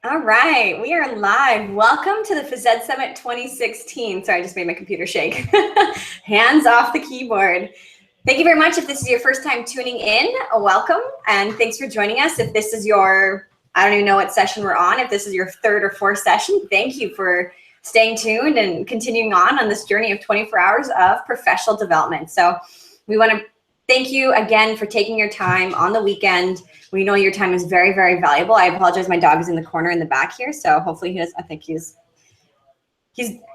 All right, we are live. Welcome to the Phys Ed Summit 2016. Sorry, I just made my computer shake. Hands off the keyboard. Thank you very much. If this is your first time tuning in, welcome, and thanks for joining us. If this is your, I don't even know what session we're on, if this is your third or fourth session, thank you for staying tuned and continuing on this journey of 24 hours of professional development. So we want to thank you again for taking your time on the weekend. We know your time is very, very valuable. I apologize, my dog is in the corner in the back here, so hopefully he does. I think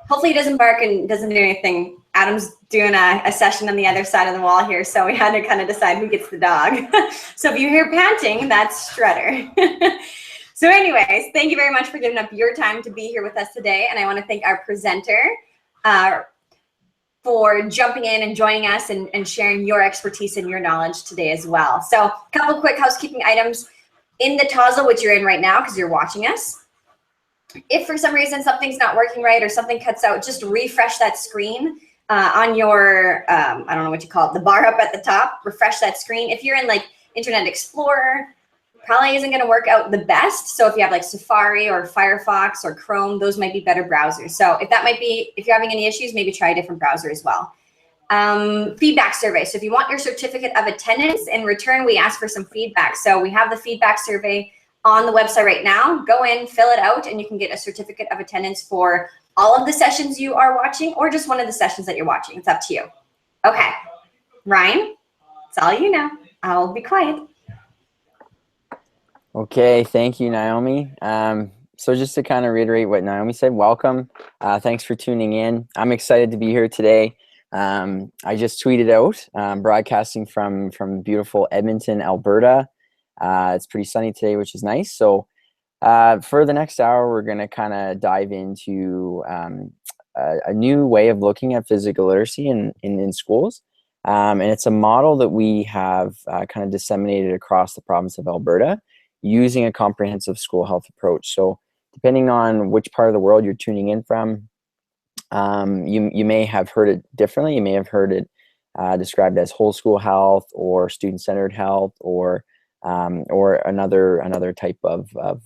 hopefully he doesn't bark and doesn't do anything. Adam's doing a session on the other side of the wall here, so we had to kind of decide who gets the dog. So if you hear panting, that's Strutter. So anyways, thank you very much for giving up your time to be here with us today, and I want to thank our presenter for jumping in and joining us and sharing your expertise and your knowledge today as well. So a couple quick housekeeping items. In the Tozzle, which you're in right now because you're watching us, if for some reason something's not working right or something cuts out, just refresh that screen on your, I don't know what you call it, the bar up at the top, refresh that screen. If you're in like Internet Explorer, probably isn't going to work out the best. So if you have like Safari or Firefox or Chrome, those might be better browsers. So if you're having any issues, maybe try a different browser as well. Feedback survey. So if you want your certificate of attendance, in return, we ask for some feedback. So we have the feedback survey on the website right now. Go in, fill it out, and you can get a certificate of attendance for all of the sessions you are watching or just one of the sessions that you're watching. It's up to you. Okay, Ryan, it's all you know. I'll be quiet. Okay, thank you, Naomi. So just to kind of reiterate what Naomi said, welcome. Thanks for tuning in. I'm excited to be here today. I just tweeted out, broadcasting from beautiful Edmonton, Alberta. It's pretty sunny today, which is nice. So for the next hour, we're going to kind of dive into a new way of looking at physical literacy in schools. And it's a model that we have kind of disseminated across the province of Alberta, using a comprehensive school health approach. So depending on which part of the world you're tuning in from, you may have heard it differently. You may have heard it described as whole school health or student-centered health or another type of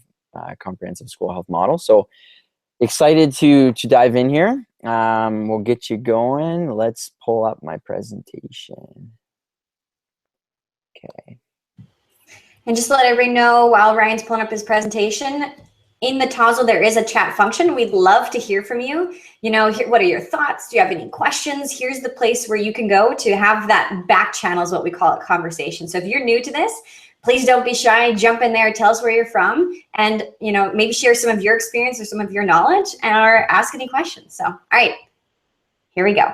comprehensive school health model. So excited to dive in here. We'll get you going. Let's pull up my presentation. Okay. And just to let everybody know, while Ryan's pulling up his presentation, in the Tozzle, there is a chat function. We'd love to hear from you. You know, what are your thoughts? Do you have any questions? Here's the place where you can go to have that back channel, is what we call it, conversation. So if you're new to this, please don't be shy. Jump in there, tell us where you're from, and maybe share some of your experience or some of your knowledge, or ask any questions. So, all right, here we go.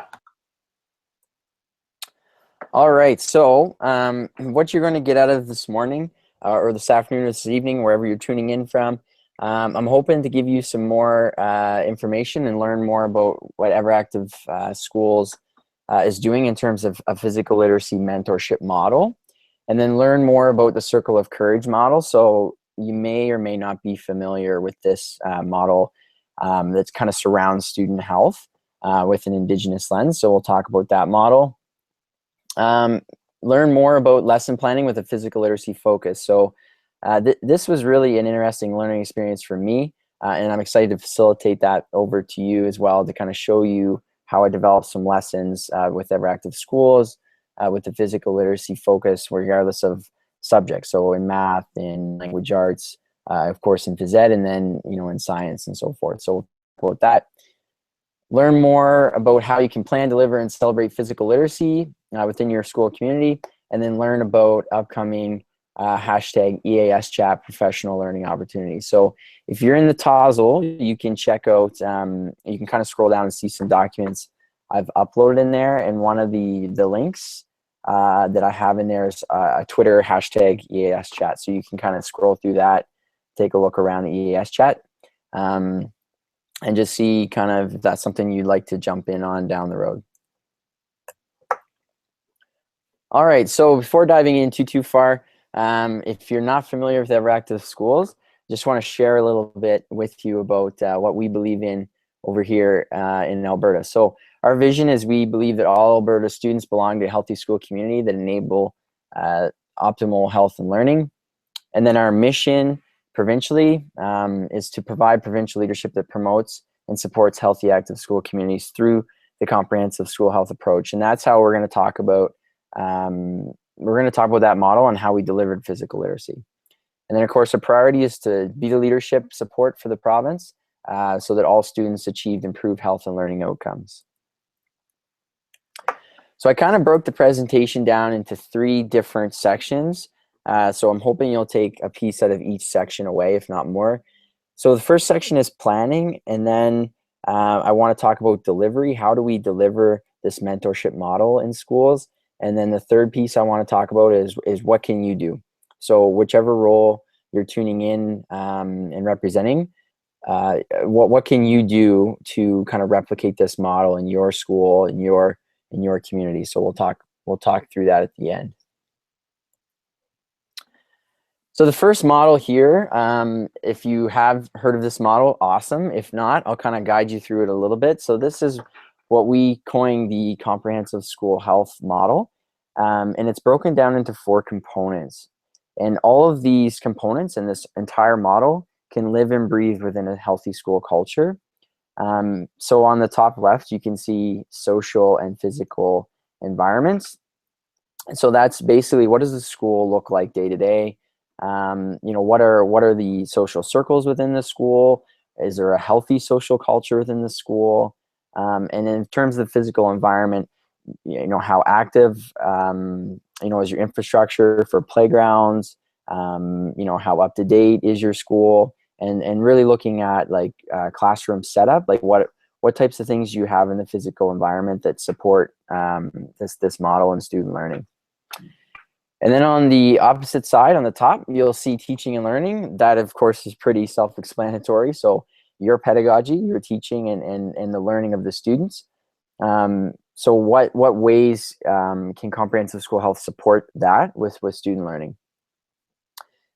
All right, so what you're going to get out of this morning or this afternoon or this evening, wherever you're tuning in from, I'm hoping to give you some more information and learn more about what Everactive Schools is doing in terms of a physical literacy mentorship model, and then learn more about the Circle of Courage model. So you may or may not be familiar with this model that kind of surrounds student health with an Indigenous lens. So we'll talk about that model. Learn more about lesson planning with a physical literacy focus. So this was really an interesting learning experience for me, and I'm excited to facilitate that over to you as well, to kind of show you how I developed some lessons with Everactive Schools with the physical literacy focus, regardless of subject. So in math, in language arts, of course in phys ed, and then in science and so forth. So about that. Learn more about how you can plan, deliver, and celebrate physical literacy within your school community, and then learn about upcoming hashtag EAS chat professional learning opportunities. So if you're in the Tozzle, you can check out, you can kind of scroll down and see some documents I've uploaded in there, and one of the links that I have in there is a Twitter hashtag EAS chat. So you can kind of scroll through that, take a look around the EAS chat, and just see kind of if that's something you'd like to jump in on down the road. All right, so before diving into too far, if you're not familiar with Everactive Schools, just want to share a little bit with you about what we believe in over here in Alberta. So our vision is we believe that all Alberta students belong to a healthy school community that enable optimal health and learning. And then our mission, provincially is to provide provincial leadership that promotes and supports healthy, active school communities through the comprehensive school health approach. And that's how we're going to talk about that model and how we delivered physical literacy. And then, of course, a priority is to be the leadership support for the province so that all students achieved improved health and learning outcomes. So I kind of broke the presentation down into 3 different sections. So I'm hoping you'll take a piece out of each section away, if not more. So the first section is planning, and then I want to talk about delivery. How do we deliver this mentorship model in schools? And then the third piece I want to talk about is what can you do? So whichever role you're tuning in and representing, what can you do to kind of replicate this model in your school, in your community? So we'll talk through that at the end. So the first model here, if you have heard of this model, awesome. If not, I'll kind of guide you through it a little bit. So this is what we coined the comprehensive school health model, and it's broken down into 4 components. And all of these components in this entire model can live and breathe within a healthy school culture. So on the top left, you can see social and physical environments. So that's basically, what does the school look like day to day? What are the social circles within the school? Is there a healthy social culture within the school? And in terms of the physical environment, how active, is your infrastructure for playgrounds? How up to date is your school? And really looking at like classroom setup, like what types of things do you have in the physical environment that support this model and student learning. And then on the opposite side, on the top, you'll see teaching and learning. That, of course, is pretty self-explanatory. So your pedagogy, your teaching, and the learning of the students. So what ways can comprehensive school health support that with student learning?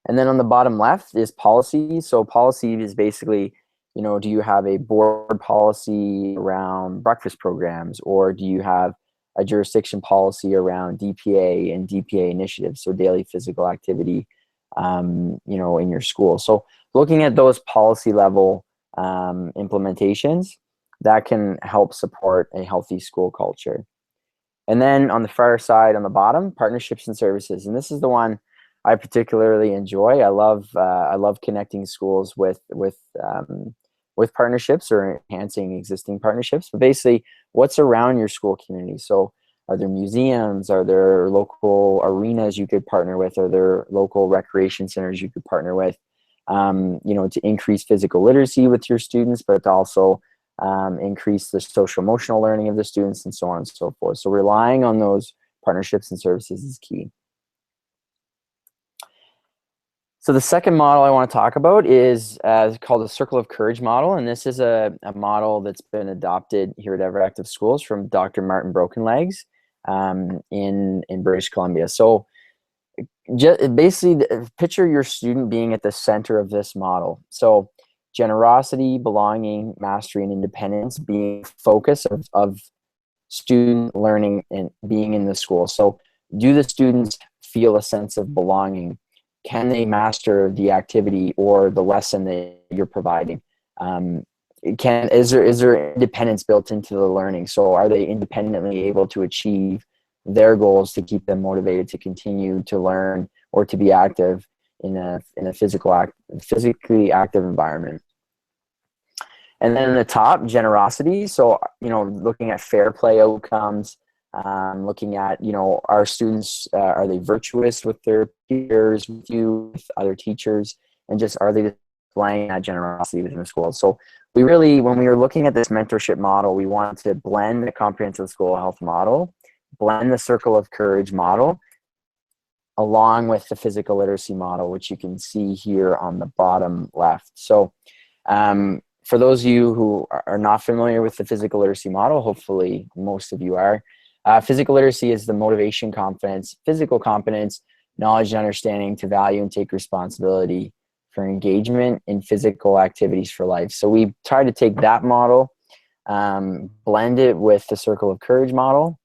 And then on the bottom left is policy. So policy is basically, do you have a board policy around breakfast programs, or do you have a jurisdiction policy around DPA and DPA initiatives, so daily physical activity, in your school. So looking at those policy level implementations, that can help support a healthy school culture. And then on the far side, on the bottom, partnerships and services. And this is the one I particularly enjoy. I love connecting schools with partnerships or enhancing existing partnerships. But basically, what's around your school community? So are there museums? Are there local arenas you could partner with? Are there local recreation centers you could partner with? To increase physical literacy with your students, but to also increase the social emotional learning of the students, and so on and so forth. So relying on those partnerships and services is key. So the second model I want to talk about is called the Circle of Courage model. And this is a model that's been adopted here at Everactive Schools from Dr. Martin Brokenlegs in British Columbia. So basically, picture your student being at the center of this model. So generosity, belonging, mastery, and independence being focus of student learning and being in the school. So do the students feel a sense of belonging? Can they master the activity or the lesson that you're providing? Is there independence built into the learning? So are they independently able to achieve their goals to keep them motivated to continue to learn or to be active in a physically active environment? And then in the top, generosity. So, looking at fair play outcomes, looking at, our students, are they virtuous with their peers, with you, with other teachers, and just are they displaying that generosity within the school? So we really, when we were looking at this mentorship model, we wanted to blend the comprehensive school health model, blend the Circle of Courage model, along with the physical literacy model, which you can see here on the bottom left. So for those of you who are not familiar with the physical literacy model, hopefully most of you are, physical literacy is the motivation, confidence, physical competence, knowledge and understanding to value and take responsibility for engagement in physical activities for life. So we try to take that model, blend it with the Circle of Courage model,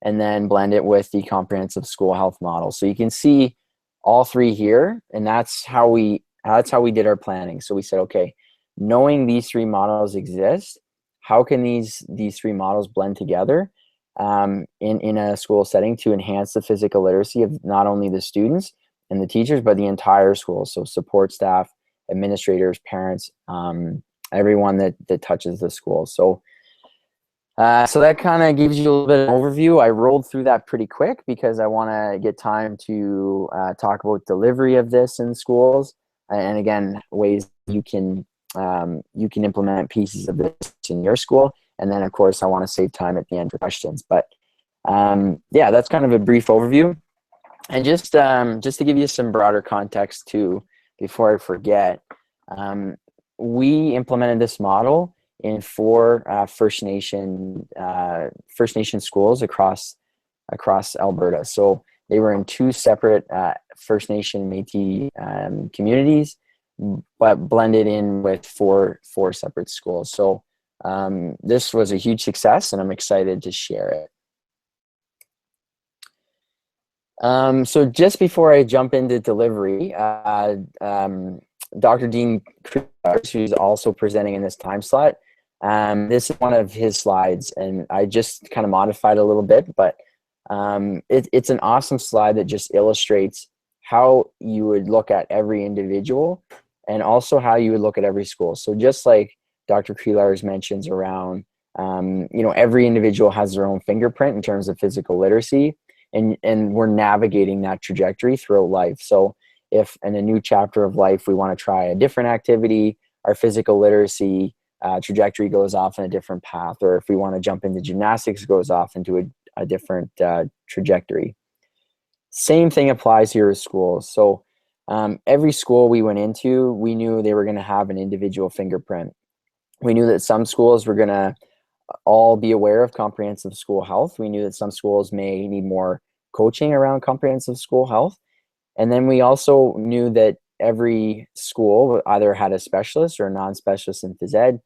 and then blend it with the comprehensive school health model. So you can see all 3 here, and that's how we That's how we did our planning. So we said, okay, knowing these three models exist, how can these three models blend together in a school setting to enhance the physical literacy of not only the students and the teachers, but the entire school. So support staff, administrators, parents, everyone that touches the school. So so that kind of gives you a little bit of an overview. I rolled through that pretty quick because I want to get time to talk about delivery of this in schools, and again, ways you can implement pieces of this in your school. And then, of course, I want to save time at the end for questions. But yeah, that's kind of a brief overview. And just to give you some broader context too, before I forget, we implemented this model in 4 First Nation schools across Alberta. So they were in 2 separate First Nation Métis communities, but blended in with four separate schools. So this was a huge success, and I'm excited to share it. So just before I jump into delivery, Dr. Dean Creed, who's also presenting in this time slot, this is one of his slides, and I just kind of modified a little bit, but it's an awesome slide that just illustrates how you would look at every individual and also how you would look at every school. So just like Dr. Creelar's mentions around, every individual has their own fingerprint in terms of physical literacy, and we're navigating that trajectory throughout life. So if in a new chapter of life we want to try a different activity, our physical literacy trajectory goes off in a different path, or if we want to jump into gymnastics, it goes off into a different trajectory. Same thing applies here at schools. So every school we went into, we knew they were going to have an individual fingerprint. We knew that some schools were going to all be aware of comprehensive school health. We knew that some schools may need more coaching around comprehensive school health. And then we also knew that every school either had a specialist or a non-specialist in phys ed,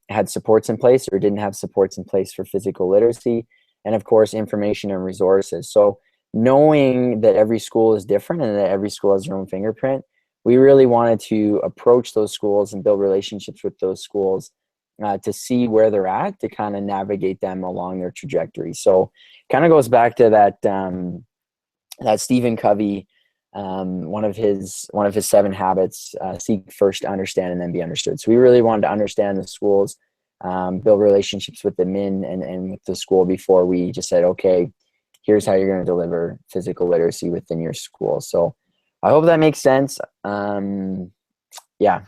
had supports in place or didn't have supports in place for physical literacy, and of course, information and resources. So knowing that every school is different and that every school has their own fingerprint, we really wanted to approach those schools and build relationships with those schools to see where they're at, to kind of navigate them along their trajectory. So kind of goes back to that Stephen Covey, one of his 7 habits, seek first to understand and then be understood. So we really wanted to understand the schools, build relationships with them and with the school before we just said, okay, here's how you're going to deliver physical literacy within your school. So I hope that makes sense. Yeah.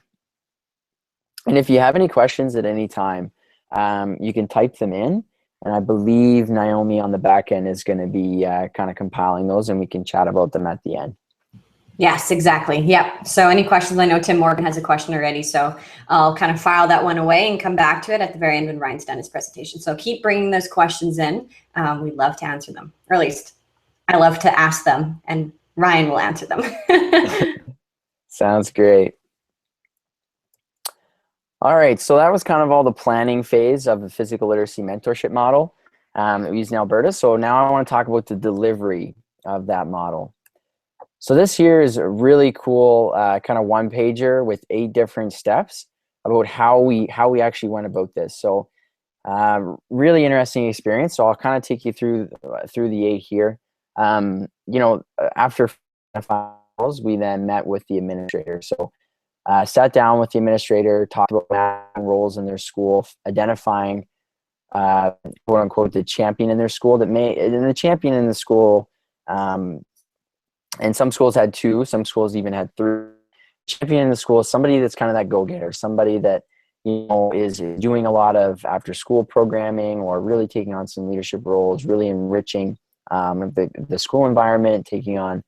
And if you have any questions at any time, you can type them in. And I believe Naomi on the back end is going to be kind of compiling those, and we can chat about them at the end. Yes, exactly. Yep. So any questions? I know Tim Morgan has a question already, so I'll kind of file that one away and come back to it at the very end when Ryan's done his presentation. So keep bringing those questions in. We'd love to answer them, or at least I love to ask them, and Ryan will answer them. Sounds great. All right, so that was kind of all the planning phase of the physical literacy mentorship model that we use in Alberta. So now I want to talk about the delivery of that model. So this here is a really cool kind of one-pager with 8 different steps about how we actually went about this. So really interesting experience. So I'll kind of take you through the 8 here. After finals, we then met with the administrator. So sat down with the administrator, talked about roles in their school, identifying quote unquote the champion in their school the champion in the school, and some schools had 2, some schools even had 3. Champion in the school is somebody that's kind of that go-getter, somebody that is doing a lot of after school programming or really taking on some leadership roles, really enriching the school environment, taking on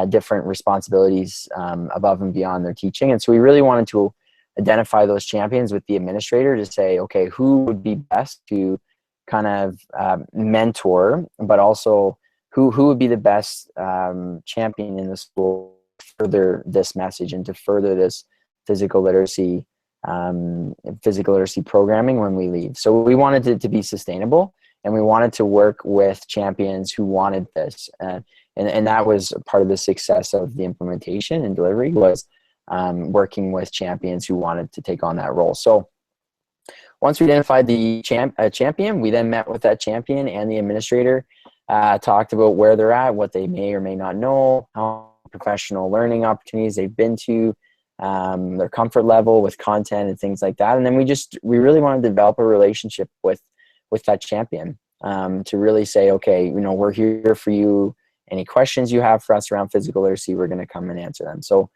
different responsibilities above and beyond their teaching. And so we really wanted to identify those champions with the administrator to say, okay, who would be best to kind of mentor, but also who would be the best champion in the school to further this message and to further this physical literacy programming when we leave. So we wanted it to be sustainable, and we wanted to work with champions who wanted this. And that was part of the success of the implementation and delivery, was working with champions who wanted to take on that role. So once we identified the champion, we then met with that champion and the administrator, talked about where they're at, what they may or may not know, how professional learning opportunities they've been to, their comfort level with content and things like that. And then we really want to develop a relationship with that champion, to really say, okay, we're here for you. Any questions you have for us around physical literacy, we're going to come and answer them. So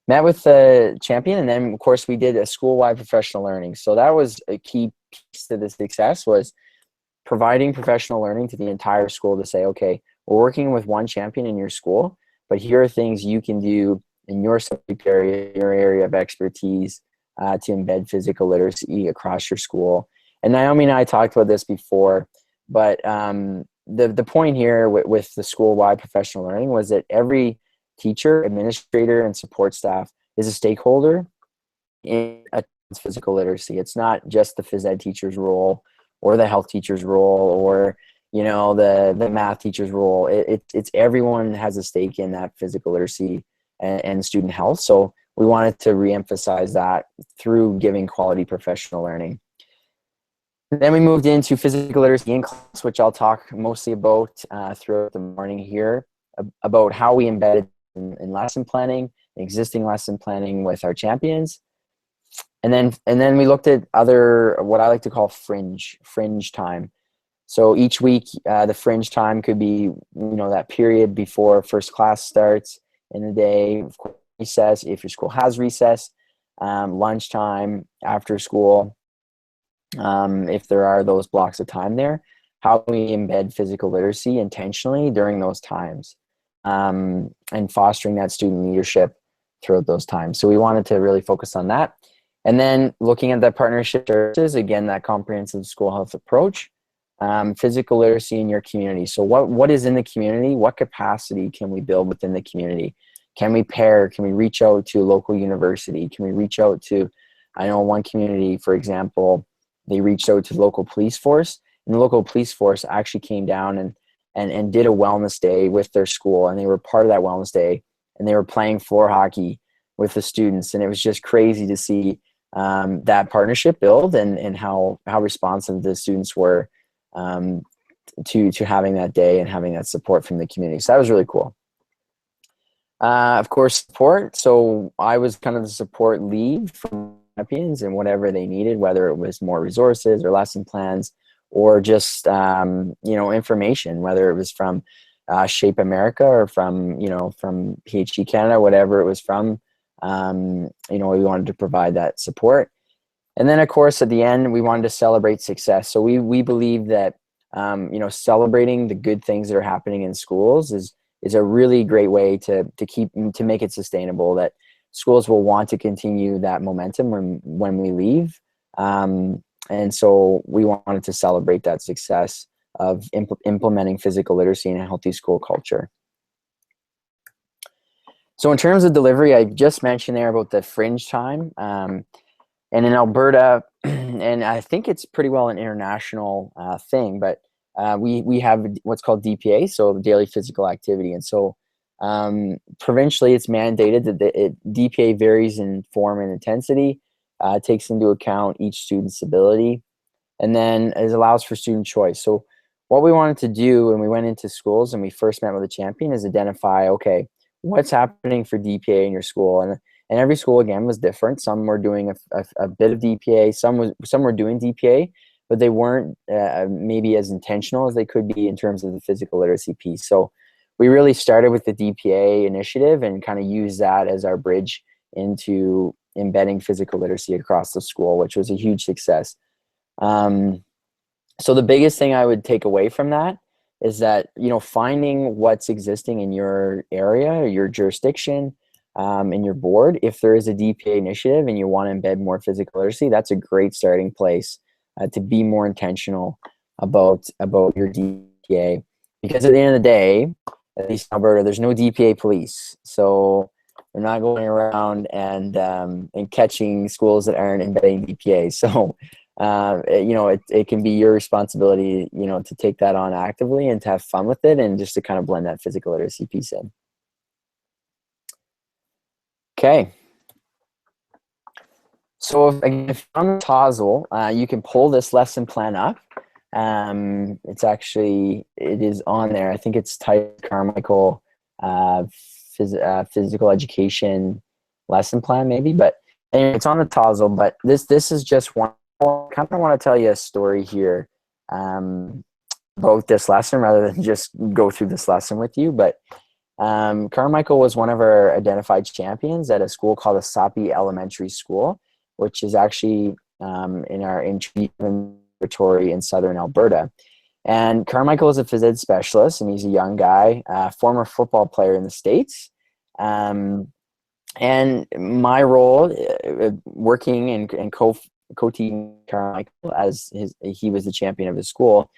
met with the champion, and then of course we did a school-wide professional learning. So that was a key piece to the success, was providing professional learning to the entire school to say, okay, we're working with one champion in your school, but here are things you can do in your subject area, your area of expertise, to embed physical literacy across your school. And Naomi and I talked about this before, but the point here with the school-wide professional learning was that every teacher, administrator, and support staff is a stakeholder in physical literacy. It's not just the phys ed teacher's role or the health teacher's role or the math teacher's role. It's everyone has a stake in that physical literacy and student health. So we wanted to reemphasize that through giving quality professional learning. Then we moved into physical literacy in class, which I'll talk mostly about throughout the morning here, about how we embedded in lesson planning, existing lesson planning with our champions. And then we looked at other, what I like to call fringe time. So each week, the fringe time could be, that period before first class starts in the day, of course, recess, if your school has recess, lunchtime, after school, if there are those blocks of time there, how we embed physical literacy intentionally during those times. And fostering that student leadership throughout those times. So we wanted to really focus on that. And then looking at that partnership services, again, that comprehensive school health approach, physical literacy in your community. So what is in the community? What capacity can we build within the community? Can we reach out to a local university? Can we reach out to, I know one community, for example, they reached out to the local police force, and the local police force actually came down and did a wellness day with their school, and they were part of that wellness day, and they were playing floor hockey with the students, and it was just crazy to see that partnership build and how responsive the students were to having that day and having that support from the community. So that was really cool. Of course, support. So I was kind of the support lead for champions and whatever they needed, whether it was more resources or lesson plans, or just information, whether it was from Shape America or from PhD Canada, whatever it was from. We wanted to provide that support. And then of course at the end we wanted to celebrate success. So we believe that celebrating the good things that are happening in schools is a really great way to make it sustainable, that schools will want to continue that momentum when we leave. And so we wanted to celebrate that success of implementing physical literacy in a healthy school culture. So in terms of delivery, I just mentioned there about the fringe time. And in Alberta, and I think it's pretty well an international thing, but we have what's called DPA, so daily physical activity. And so provincially, it's mandated that DPA varies in form and intensity. Takes into account each student's ability, and then it allows for student choice. So what we wanted to do when we went into schools and we first met with a champion is identify, okay, what's happening for DPA in your school? And every school, again, was different. Some were doing a bit of DPA, some were doing DPA, but they weren't maybe as intentional as they could be in terms of the physical literacy piece. So we really started with the DPA initiative and kind of used that as our bridge into embedding physical literacy across the school, which was a huge success. So the biggest thing I would take away from that is that, finding what's existing in your area or your jurisdiction, in your board, if there is a DPA initiative and you want to embed more physical literacy, that's a great starting place to be more intentional about your DPA. Because at the end of the day, at least in Alberta, there's no DPA police. So they're not going around and catching schools that aren't embedding DPA. So, it can be your responsibility, to take that on actively and to have fun with it and just to kind of blend that physical literacy piece in. Okay. So again, if you're on the Tozzle, you can pull this lesson plan up. It is on there. I think it's titled Carmichael Physical Education Lesson Plan, maybe. But anyway, it's on the Tozzle. But this is just one. I kind of want to tell you a story here about this lesson rather than just go through this lesson with you. But Carmichael was one of our identified champions at a school called Asapi Elementary School, which is actually in our territory in southern Alberta. And Carmichael is a phys ed specialist, and he's a young guy, former football player in the States. And my role, working and co-teaching Carmichael as he was the champion of his school,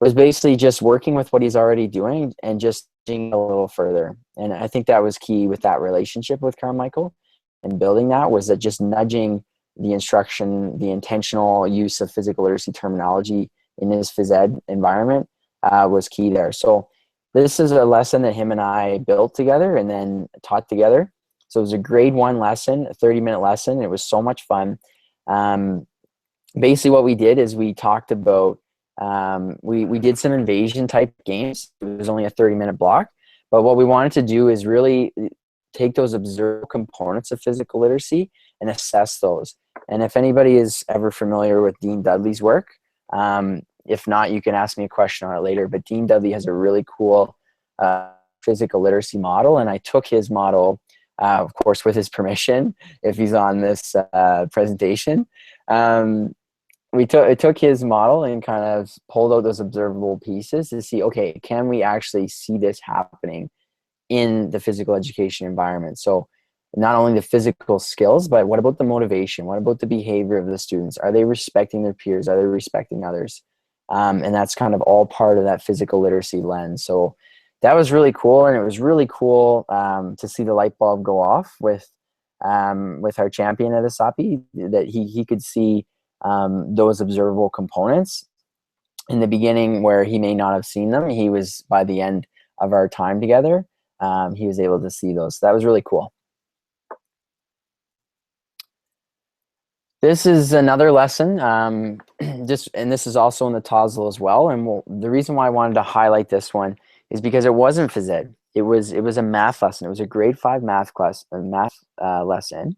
was basically just working with what he's already doing and just digging a little further. And I think that was key with that relationship with Carmichael and building that, was that just nudging the instruction, the intentional use of physical literacy terminology in his phys ed environment was key there. So this is a lesson that him and I built together and then taught together. So it was a grade 1 lesson, a 30-minute lesson. It was so much fun. Basically what we did is we talked about, we did some invasion type games. It was only a 30-minute block. But what we wanted to do is really take those observable components of physical literacy and assess those. And if anybody is ever familiar with Dean Dudley's work, if not, you can ask me a question on it later. But Dean Dudley has a really cool physical literacy model, and I took his model, of course, with his permission, if he's on this presentation. We took his model and kind of pulled out those observable pieces to see, okay, can we actually see this happening in the physical education environment? So not only the physical skills, but what about the motivation? What about the behavior of the students? Are they respecting their peers? Are they respecting others? And that's kind of all part of that physical literacy lens. So that was really cool. And it was really cool to see the light bulb go off with our champion at Asapi, that he could see those observable components in the beginning where he may not have seen them. He was, by the end of our time together, he was able to see those. So that was really cool. This is another lesson, and this is also in the Tozzle as well. And the reason why I wanted to highlight this one is because it wasn't phys ed. It was a math lesson. It was a grade 5 math class, a math lesson,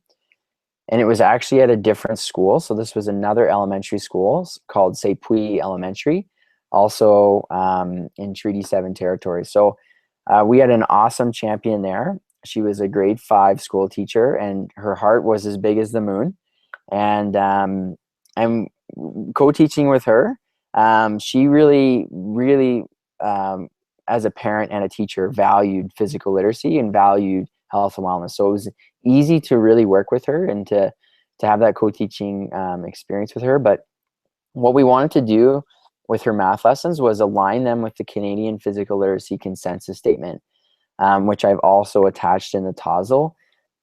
and it was actually at a different school. So this was another elementary school called Seipui Elementary, also in Treaty 7 territory. So we had an awesome champion there. She was a grade 5 school teacher, and her heart was as big as the moon. And I'm co-teaching with her. She really, as a parent and a teacher, valued physical literacy and valued health and wellness. So it was easy to really work with her and to have that co-teaching experience with her. But what we wanted to do with her math lessons was align them with the Canadian Physical Literacy Consensus Statement, which I've also attached in the Tozzle.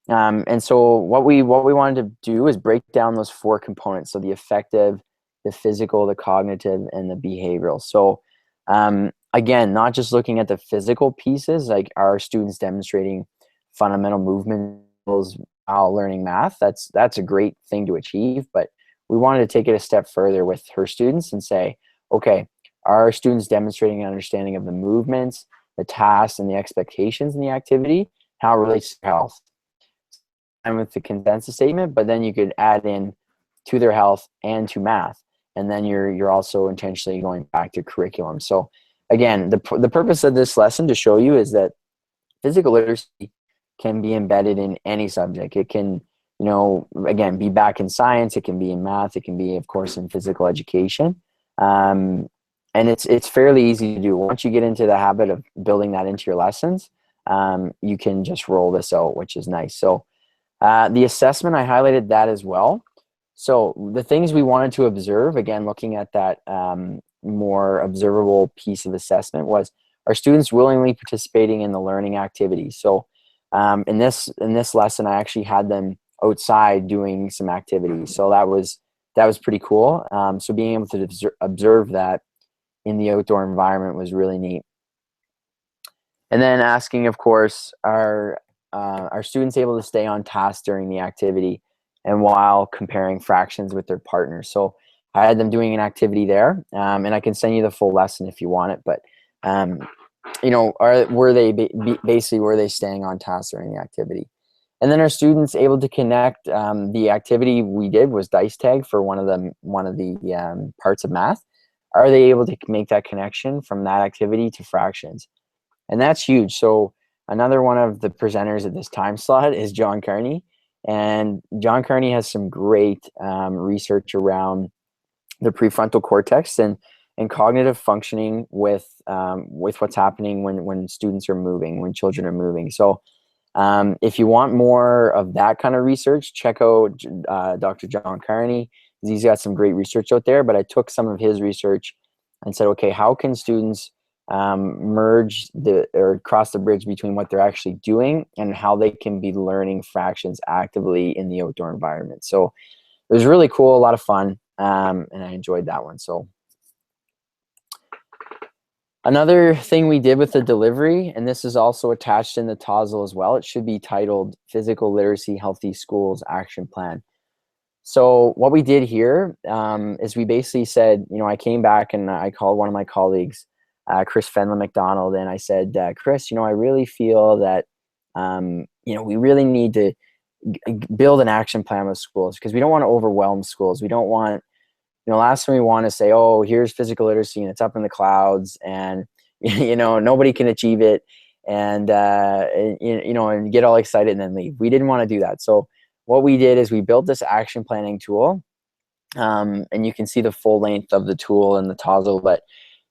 And so what we wanted to do is break down those 4 components. So the affective, the physical, the cognitive, and the behavioral. So again, not just looking at the physical pieces, like our students demonstrating fundamental movement skills while learning math. That's a great thing to achieve, but we wanted to take it a step further with her students and say, okay, are our students demonstrating an understanding of the movements, the tasks, and the expectations in the activity, how it relates to health? And with the consensus statement, but then you could add in to their health and to math, and then you're also intentionally going back to curriculum. So again, the purpose of this lesson to show you is that physical literacy can be embedded in any subject. It can, again, be back in science. It can be in math. It can be, of course, in physical education. And it's fairly easy to do. Once you get into the habit of building that into your lessons, you can just roll this out, which is nice. So the assessment, I highlighted that as well. So the things we wanted to observe, again, looking at that more observable piece of assessment, was are students willingly participating in the learning activities? So in this lesson, I actually had them outside doing some activities. So that was pretty cool. So being able to observe that in the outdoor environment was really neat. And then asking, of course, are students able to stay on task during the activity? and while comparing fractions with their partners. So I had them doing an activity there, and I can send you the full lesson if you want it. But were they basically, were they staying on task during the activity? And then our students able to connect. The activity we did was dice tag for one of the parts of math. Are they able to make that connection from that activity to fractions? And that's huge. So another one of the presenters at this time slot is John Carney. And John Carney has some great research around the prefrontal cortex and cognitive functioning with what's happening when students are moving, when children are moving. So if you want more of that kind of research, check out Dr. John Carney. He's got some great research out there, but I took some of his research and said, okay, how can students merge or cross the bridge between what they're actually doing and how they can be learning fractions actively in the outdoor environment? So it was really cool, a lot of fun, and I enjoyed that one. So another thing we did with the delivery, and this is also attached in the TOSL as well, it should be titled Physical Literacy Healthy Schools Action Plan. So what we did here is we basically said, I came back and I called one of my colleagues, Chris Fenlon McDonald, and I said, Chris, I really feel that, we really need to build an action plan with schools because we don't want to overwhelm schools. We don't want, last thing we want to say, oh, here's physical literacy and it's up in the clouds and, nobody can achieve it and get all excited and then leave. We didn't want to do that. So what we did is we built this action planning tool, and you can see the full length of the tool in the TOSL, but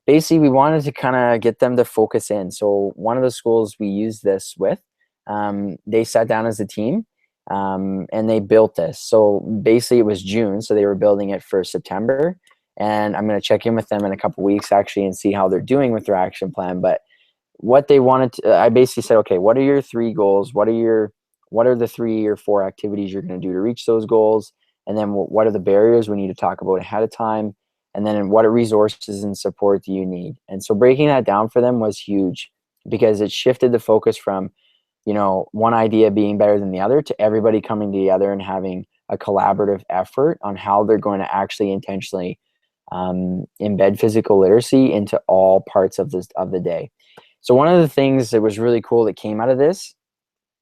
basically we wanted to kind of get them to focus in. So one of the schools we used this with, they sat down as a team, and they built this. So basically it was June, so they were building it for September, and I'm going to check in with them in a couple weeks actually and see how they're doing with their action plan. But what they wanted to, I basically said, okay, what are your 3 goals? What are the 3 or 4 activities you're going to do to reach those goals? And then what are the barriers we need to talk about ahead of time? And then what resources and support do you need? And so breaking that down for them was huge because it shifted the focus from, one idea being better than the other to everybody coming together and having a collaborative effort on how they're going to actually intentionally embed physical literacy into all parts of the day. So one of the things that was really cool that came out of this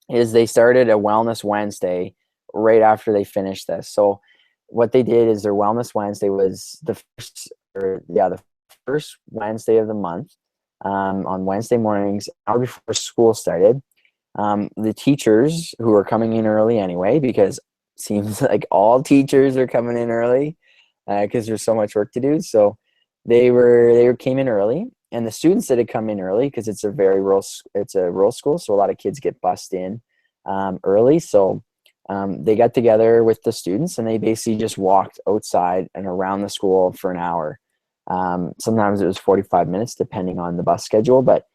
is they started a Wellness Wednesday right after they finished this. So what they did is their Wellness Wednesday was the first Wednesday of the month, on Wednesday mornings, hour before school started. The teachers who are coming in early anyway, because it seems like all teachers are coming in early because there's so much work to do. So they came in early, and the students that had come in early because it's a rural school, so a lot of kids get bussed in early. So they got together with the students and they basically just walked outside and around the school for an hour. Sometimes it was 45 minutes depending on the bus schedule, but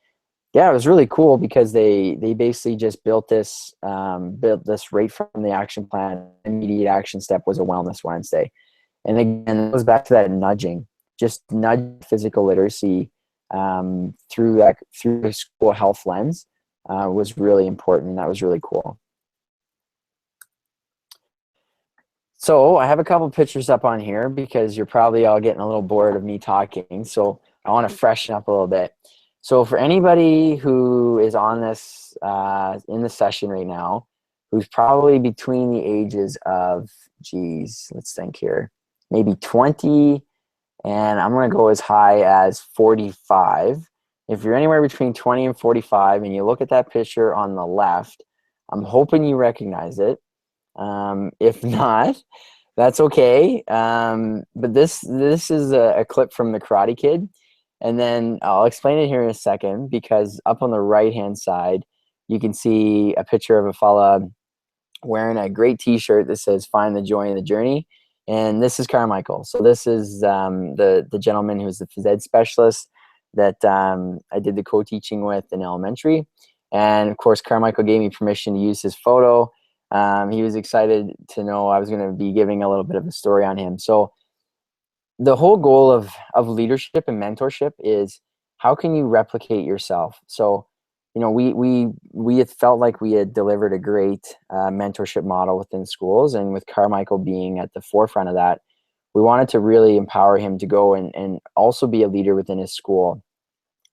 yeah, it was really cool because they basically just built this right from the action plan. Immediate action step was a Wellness Wednesday. And again, it goes back to that nudging, just nudge physical literacy through the school health lens was really important. That was really cool. So I have a couple pictures up on here because you're probably all getting a little bored of me talking. So I want to freshen up a little bit. So for anybody who is on this in the session right now, who's probably between the ages of, let's think here, maybe 20, and I'm going to go as high as 45. If you're anywhere between 20 and 45 and you look at that picture on the left, I'm hoping you recognize it. If not, that's okay. But this is a clip from The Karate Kid. And then I'll explain it here in a second because up on the right-hand side, you can see a picture of a fella wearing a great t-shirt that says, "Find the joy in the journey." And this is Carmichael. So this is the gentleman who's the phys ed specialist that I did the co-teaching with in elementary. And of course, Carmichael gave me permission to use his photo. He was excited to know I was going to be giving a little bit of a story on him. So the whole goal of leadership and mentorship is how can you replicate yourself? So we had felt like we had delivered a great mentorship model within schools, and with Carmichael being at the forefront of that, we wanted to really empower him to go and also be a leader within his school.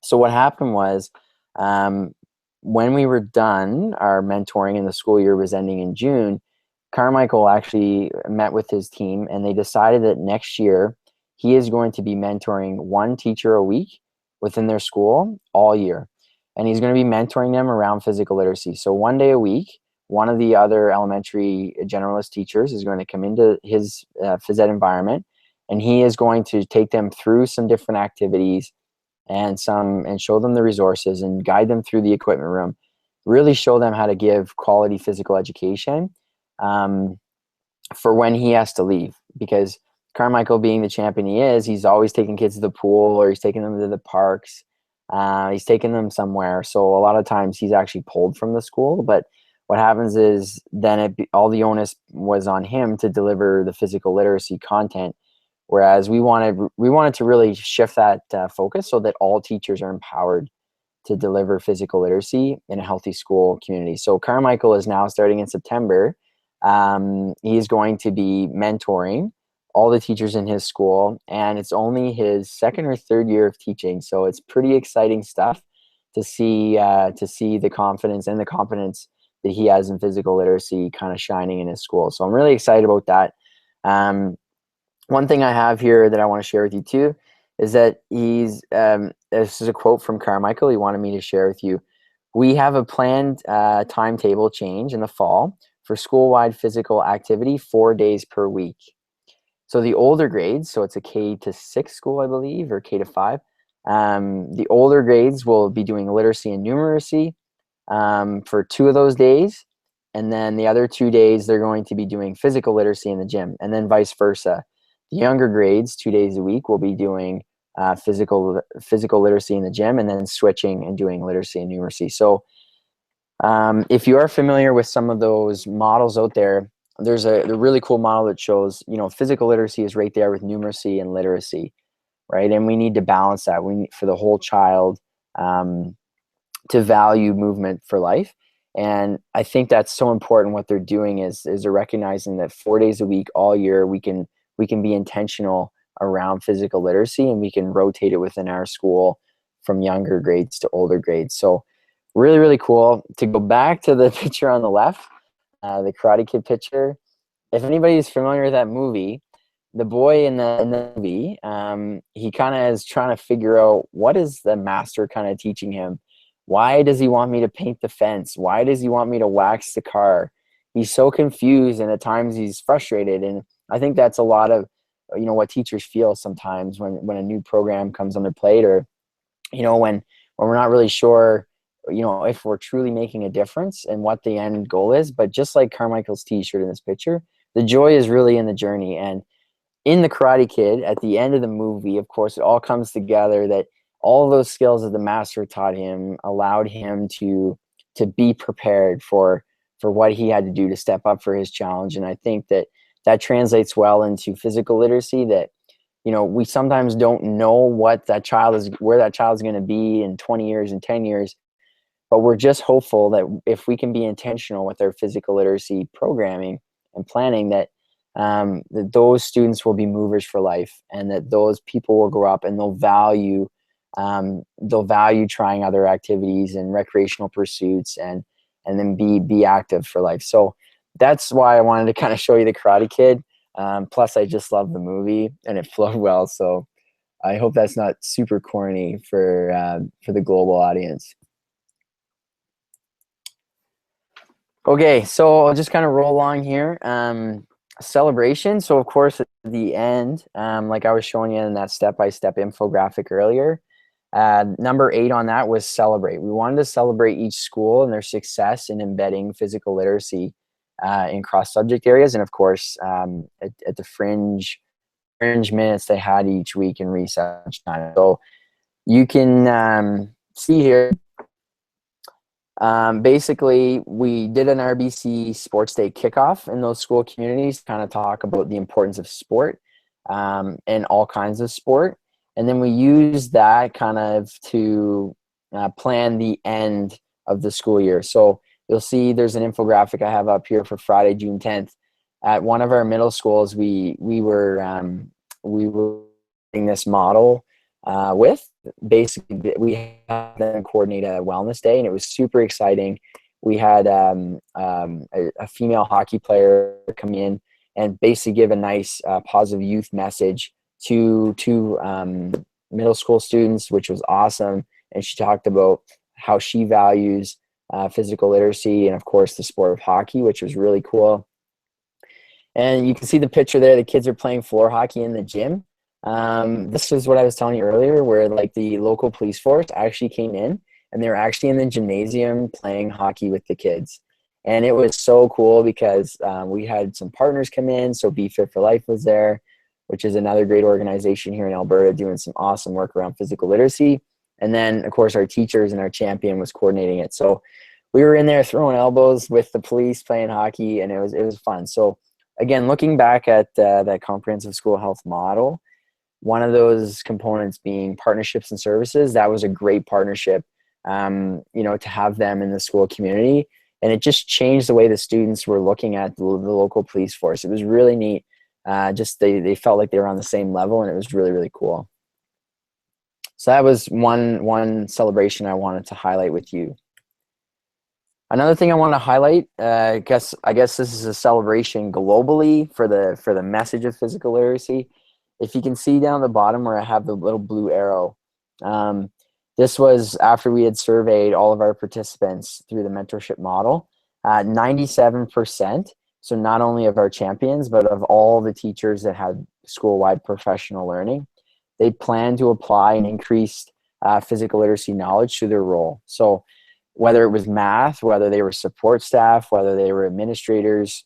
So what happened was, when we were done, our mentoring and the school year was ending in June, Carmichael actually met with his team, and they decided that next year he is going to be mentoring one teacher a week within their school all year. And he's going to be mentoring them around physical literacy. So one day a week, one of the other elementary generalist teachers is going to come into his phys ed environment, and he is going to take them through some different activities and show them the resources and guide them through the equipment room, really show them how to give quality physical education for when he has to leave. Because Carmichael, being the champion he is, he's always taking kids to the pool, or he's taking them to the parks. He's taking them somewhere. So a lot of times he's actually pulled from the school. But what happens is then all the onus was on him to deliver the physical literacy content. Whereas we wanted to really shift that focus so that all teachers are empowered to deliver physical literacy in a healthy school community. So Carmichael is now, starting in September, he's going to be mentoring all the teachers in his school, and it's only his second or third year of teaching. So it's pretty exciting stuff to see the confidence and the competence that he has in physical literacy kind of shining in his school. So I'm really excited about that. One thing I have here that I want to share with you too is that this is a quote from Carmichael. He wanted me to share with you. We have a planned timetable change in the fall for school-wide physical activity 4 days per week. So the older grades, so it's a K to 6 school, I believe, or K to 5. The older grades will be doing literacy and numeracy for 2 of those days. And then the other 2 days, they're going to be doing physical literacy in the gym, and then vice versa. The younger grades, 2 days a week, will be doing physical literacy in the gym, and then switching and doing literacy and numeracy. So if you are familiar with some of those models out there, there's a really cool model that shows, physical literacy is right there with numeracy and literacy, right? And we need to balance that. We need for the whole child to value movement for life. And I think that's so important. What they're doing is they're recognizing that 4 days a week, all year, we can be intentional around physical literacy, and we can rotate it within our school from younger grades to older grades. So really, really cool. To go back to the picture on the left, the Karate Kid picture, if anybody's familiar with that movie, the boy in the movie, he kind of is trying to figure out, what is the master kind of teaching him? Why does he want me to paint the fence? Why does he want me to wax the car? He's so confused, and at times he's frustrated. And I think that's a lot of, what teachers feel sometimes when a new program comes on their plate, or, when we're not really sure, if we're truly making a difference and what the end goal is. But just like Carmichael's t-shirt in this picture, the joy is really in the journey. And in the Karate Kid, at the end of the movie, of course, it all comes together that all of those skills that the master taught him allowed him to be prepared for what he had to do to step up for his challenge. And I think that translates well into physical literacy, that, we sometimes don't know where that child is going to be in 20 years and 10 years, but we're just hopeful that if we can be intentional with our physical literacy programming and planning, that those students will be movers for life, and that those people will grow up and they'll value trying other activities and recreational pursuits, and then be active for life. So that's why I wanted to kind of show you the Karate Kid. Plus, I just love the movie, and it flowed well. So I hope that's not super corny for the global audience. Okay, so I'll just kind of roll along here. Celebration. So of course, at the end, like I was showing you in that step-by-step infographic earlier, number 8 on that was celebrate. We wanted to celebrate each school and their success in embedding physical literacy in cross-subject areas, and of course, at the fringe minutes they had each week in research time. So you can see here. Basically, we did an RBC Sports Day kickoff in those school communities, kind of talk about the importance of sport and all kinds of sport. And then we used that kind of to plan the end of the school year. So you'll see there's an infographic I have up here for Friday, June 10th. At one of our middle schools, we were doing this model with. Basically, we had them coordinate a wellness day, and it was super exciting. We had a female hockey player come in and basically give a nice positive youth message to middle school students, which was awesome. And she talked about how she values physical literacy and, of course, the sport of hockey, which was really cool. And you can see the picture there. The kids are playing floor hockey in the gym. This is what I was telling you earlier, where like the local police force actually came in and they were actually in the gymnasium playing hockey with the kids. And it was so cool because we had some partners come in. So Be Fit for Life was there, which is another great organization here in Alberta doing some awesome work around physical literacy. And then, of course, our teachers and our champion was coordinating it. So we were in there throwing elbows with the police playing hockey, and it was fun. So again, looking back at that comprehensive school health model, one of those components being partnerships and services, that was a great partnership, to have them in the school community. And it just changed the way the students were looking at the local police force. It was really neat. They felt like they were on the same level, and it was really, really cool. So that was one celebration I wanted to highlight with you. Another thing I want to highlight, I guess this is a celebration globally for the message of physical literacy. If you can see down the bottom where I have the little blue arrow, this was after we had surveyed all of our participants through the mentorship model. 97%, so not only of our champions, but of all the teachers that had school-wide professional learning, they plan to apply an increased physical literacy knowledge to their role. So whether it was math, whether they were support staff, whether they were administrators,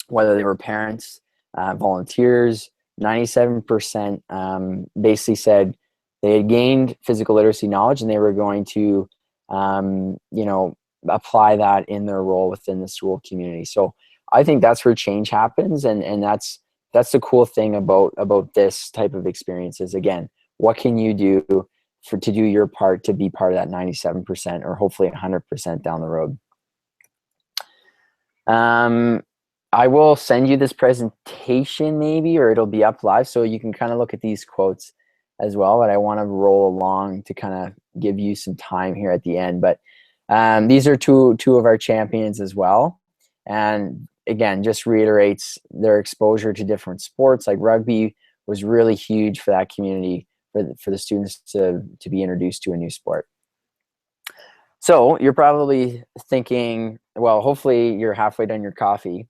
whether they were parents, volunteers, 97% basically said they had gained physical literacy knowledge and they were going to, apply that in their role within the school community. So I think that's where change happens, and that's the cool thing about this type of experiences. Again, what can you do to do your part to be part of that 97% or hopefully 100% down the road? I will send you this presentation maybe, or it'll be up live so you can kind of look at these quotes as well, but I want to roll along to kind of give you some time here at the end. But these are two of our champions as well. And again, just reiterates their exposure to different sports. Like rugby was really huge for that community, for the students to be introduced to a new sport. So you're probably thinking, well, hopefully you're halfway done your coffee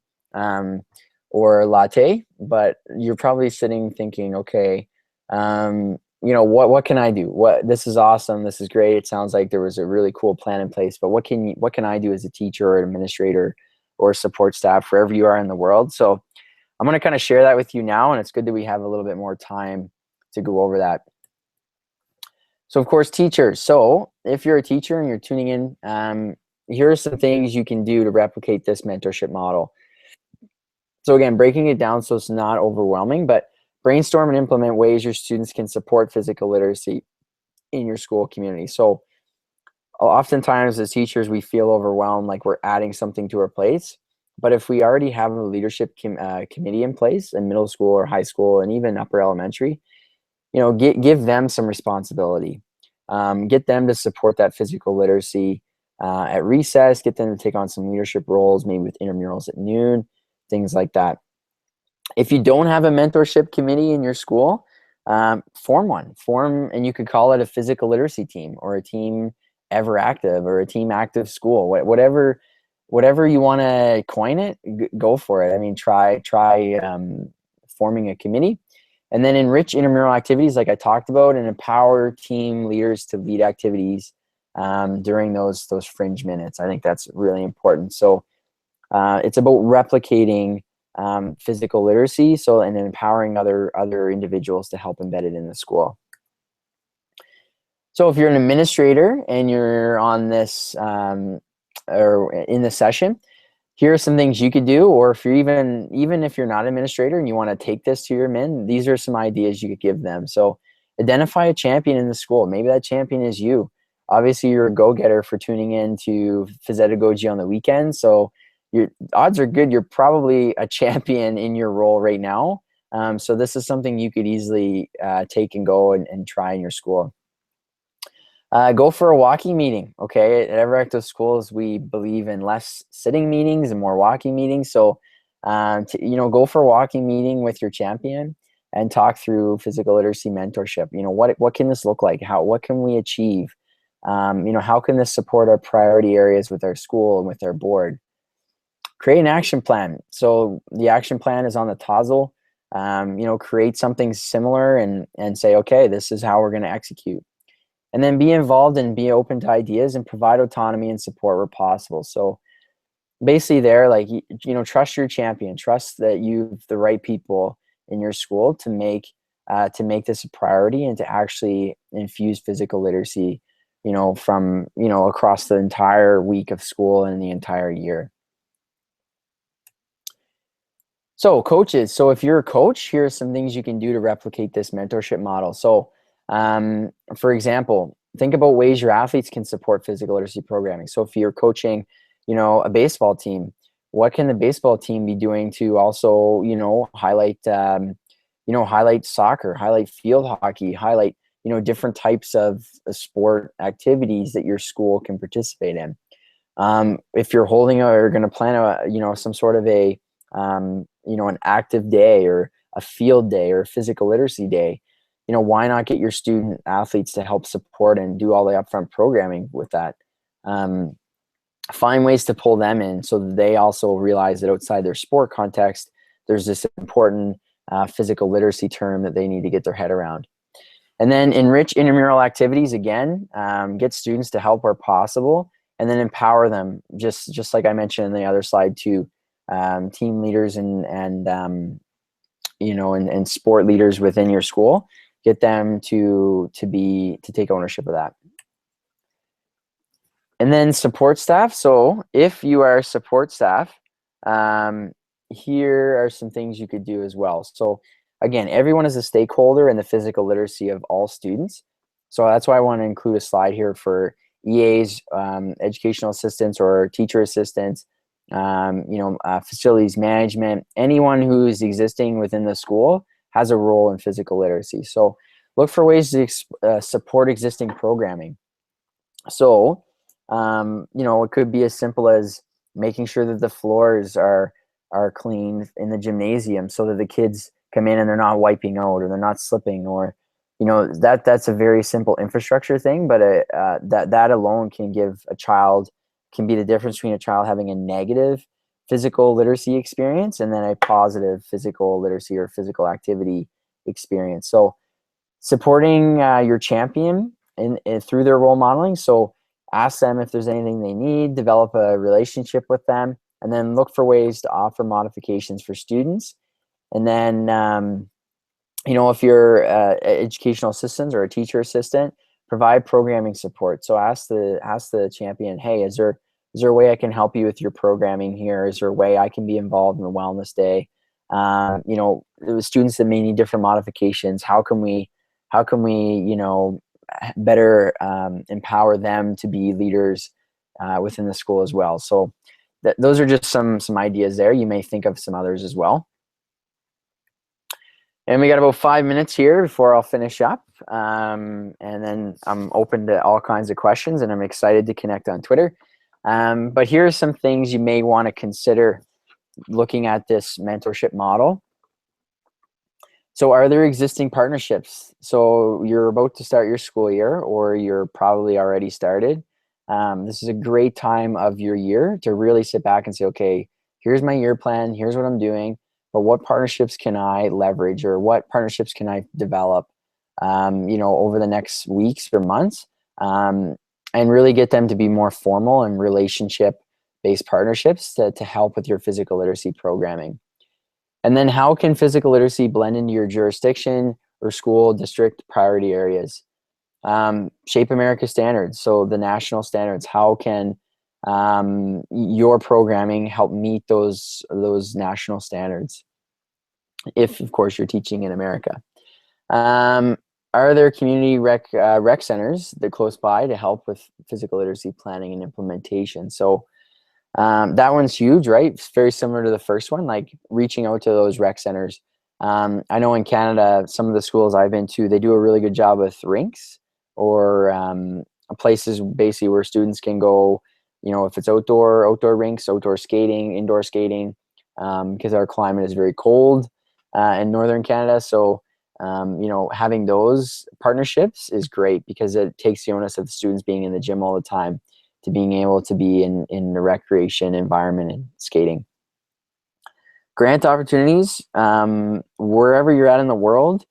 or latte, but you're probably sitting thinking, okay, what can I do? This is awesome. This is great. It sounds like there was a really cool plan in place, but what can I do as a teacher or an administrator or support staff, wherever you are in the world? So I'm going to kind of share that with you now, and it's good that we have a little bit more time to go over that. So of course, teachers. So if you're a teacher and you're tuning in, here are some things you can do to replicate this mentorship model. So again, breaking it down so it's not overwhelming, but brainstorm and implement ways your students can support physical literacy in your school community. So oftentimes as teachers, we feel overwhelmed, like we're adding something to our plates. But if we already have a leadership committee in place in middle school or high school and even upper elementary, give them some responsibility. Get them to support that physical literacy at recess, get them to take on some leadership roles, maybe with intramurals at noon, things like that. If you don't have a mentorship committee in your school, form one. And you could call it a physical literacy team or a team ever active or a team active school, whatever you want to coin it, go for it. I mean, try forming a committee. And then enrich intramural activities like I talked about, and empower team leaders to lead activities during those fringe minutes. I think that's really important. So it's about replicating physical literacy, and empowering other individuals to help embed it in the school. So if you're an administrator and you're on this or in this session, here are some things you could do. Or if you're even if you're not an administrator and you want to take this to your men, these are some ideas you could give them. So identify a champion in the school. Maybe that champion is you. obviously you're a go-getter for tuning in to Phys-Ed-Goji on the weekend. So your odds are good you're probably a champion in your role right now. So this is something you could easily take and go and try in your school. Go for a walking meeting. Okay, at Everactive Schools, we believe in less sitting meetings and more walking meetings. So, go for a walking meeting with your champion and talk through physical literacy mentorship. What can this look like? What can we achieve? How can this support our priority areas with our school and with our board? Create an action plan. So the action plan is on the Tozzle. Create something similar and say, okay, this is how we're going to execute. And then be involved and be open to ideas and provide autonomy and support where possible. So basically there, trust your champion, trust that you've the right people in your school to make this a priority and to actually infuse physical literacy, from, across the entire week of school and the entire year. So coaches, so if you're a coach, here are some things you can do to replicate this mentorship model. So for example, think about ways your athletes can support physical literacy programming. So if you're coaching, a baseball team, what can the baseball team be doing to also, highlight soccer, highlight field hockey, highlight, different types of sport activities that your school can participate in. If you're holding or going to plan some sort of an active day or a field day or a physical literacy day, why not get your student athletes to help support and do all the upfront programming with that? Find ways to pull them in so that they also realize that outside their sport context, there's this important physical literacy term that they need to get their head around. And then enrich intramural activities again, get students to help where possible, and then empower them, just like I mentioned in the other slide too, team leaders and sport leaders within your school. Get them to take ownership of that. And then support staff. So if you are support staff, here are some things you could do as well. So again, everyone is a stakeholder in the physical literacy of all students. So that's why I want to include a slide here for EAs, educational assistants or teacher assistants, facilities management. Anyone who's existing within the school has a role in physical literacy. So look for ways to support existing programming. So, it could be as simple as making sure that the floors are clean in the gymnasium so that the kids come in and they're not wiping out or they're not slipping, or, that's a very simple infrastructure thing, but that alone can be the difference between a child having a negative physical literacy experience and then a positive physical literacy or physical activity experience. So supporting your champion through their role modeling. So ask them if there's anything they need, develop a relationship with them, and then look for ways to offer modifications for students. And then, if you're educational assistants or a teacher assistant, provide programming support. So ask the champion, hey, is there a way I can help you with your programming here? Is there a way I can be involved in the wellness day? The students that may need different modifications, how can we better empower them to be leaders within the school as well? So those are just some ideas there. You may think of some others as well. And we got about 5 minutes here before I'll finish up. And then I'm open to all kinds of questions, and I'm excited to connect on Twitter. But here are some things you may want to consider looking at this mentorship model. So are there existing partnerships? So you're about to start your school year, or you're probably already started. This is a great time of your year to really sit back and say, okay, here's my year plan, here's what I'm doing, but what partnerships can I leverage, or what partnerships can I develop, over the next weeks or months, and really get them to be more formal and relationship-based partnerships to help with your physical literacy programming. And then how can physical literacy blend into your jurisdiction or school district priority areas? Shape America standards, so the national standards. How can your programming help meet those national standards? If, of course, you're teaching in America. Are are there community rec centers that close by to help with physical literacy planning and implementation? So that one's huge, right? It's very similar to the first one, like reaching out to those rec centers. I know in Canada, some of the schools I've been to, they do a really good job with rinks or places basically where students can go, you know, if it's outdoor rinks, outdoor skating, indoor skating, because our climate is very cold in northern Canada. So, you know, having those partnerships is great because it takes the onus of the students being in the gym all the time to being able to be in the recreation environment and skating. Grant opportunities, wherever you're at in the world,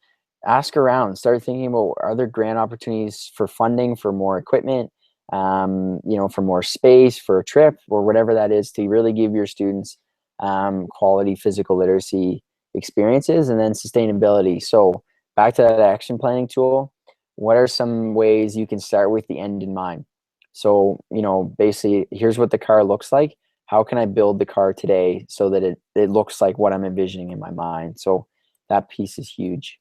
ask around, start thinking about, are there grant opportunities for funding for more equipment, you know, for more space, for a trip, or whatever that is, to really give your students quality physical literacy experiences. And then sustainability. So back to that action planning tool, what are some ways you can start with the end in mind? So, you know, basically, here's what the car looks like. How can I build the car today so that it looks like what I'm envisioning in my mind? So that piece is huge.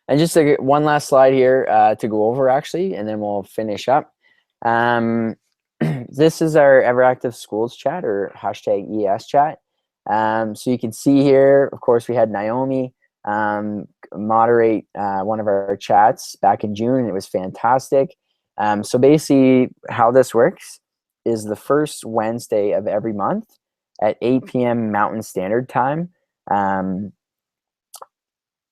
And just one last slide here to go over, actually, and then we'll finish up. This is our Everactive Schools chat, or hashtag ES chat. So you can see here, of course, we had Naomi moderate one of our chats back in June, and it was fantastic. So basically how this works is the first Wednesday of every month at 8 p.m. Mountain Standard Time,